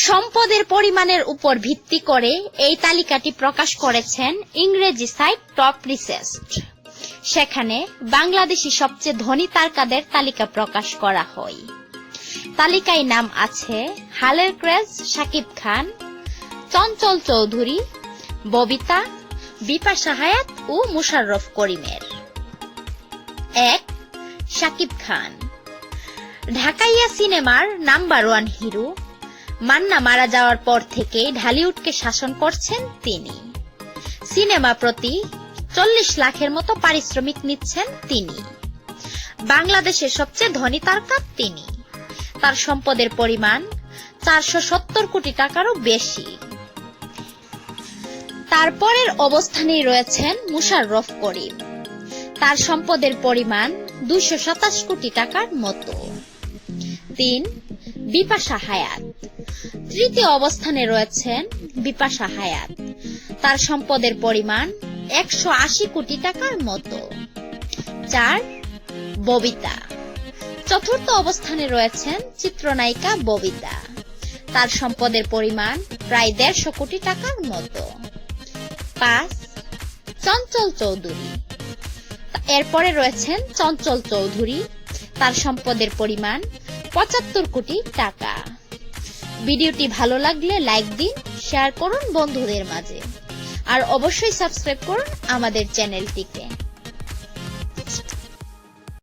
সম্পদের পরিমাণের উপর ভিত্তি করে এই তালিকাটি প্রকাশ করেছেন ইংরেজি সাইট টপ রিসেস্ট। সেখানে বাংলাদেশি সবচেয়ে ধনী তারকাদের তালিকা প্রকাশ করা হয়। তালিকায় নাম আছে হালের ক্রেজ শাকিব খান, চঞ্চল চৌধুরী, ববিতা, বিপাশা হায়াত ও মুশাররফ করিমের। 1. শাকিব খান। ঢাকাইয়া সিনেমার নাম্বার 1 হিরো। মান্না মারা যাওয়ার পর থেকে ঢালিউডকে শাসন করছেন তিনি। সিনেমা প্রতি 40 লাখের মতো পারিশ্রমিক নিচ্ছেন তিনি। বাংলাদেশের সবচেয়ে ধনী তারকা তিনি। তার সম্পদের পরিমাণ 470 কোটি টাকারও বেশি। তারপরের অবস্থানেই রয়েছেন মুশাররফ করিম। তার সম্পদের পরিমাণ 227 কোটি টাকার মতো। 3. বিপাশা হায়াত। তৃতীয় অবস্থানে রয়েছেন বিপাশা হায়াত। তার সম্পদের পরিমাণ 180 কোটি টাকার মতো। 4. ববিতা। চতুর্থ অবস্থানে রয়েছেন চিত্রনায়িকা ববিতা। তার সম্পদের পরিমাণ প্রায় 150 কোটি টাকার মতো। 5. চঞ্চল চৌধুরী। এরপরে রয়েছেন চঞ্চল চৌধুরী। তার সম্পদের পরিমাণ 75 কোটি টাকা। ভিডিওটি ভালো লাগলে লাইক দিন, শেয়ার করুন বন্ধুদের মাঝে, আর অবশ্যই সাবস্ক্রাইব করুন আমাদের চ্যানেলটিকে।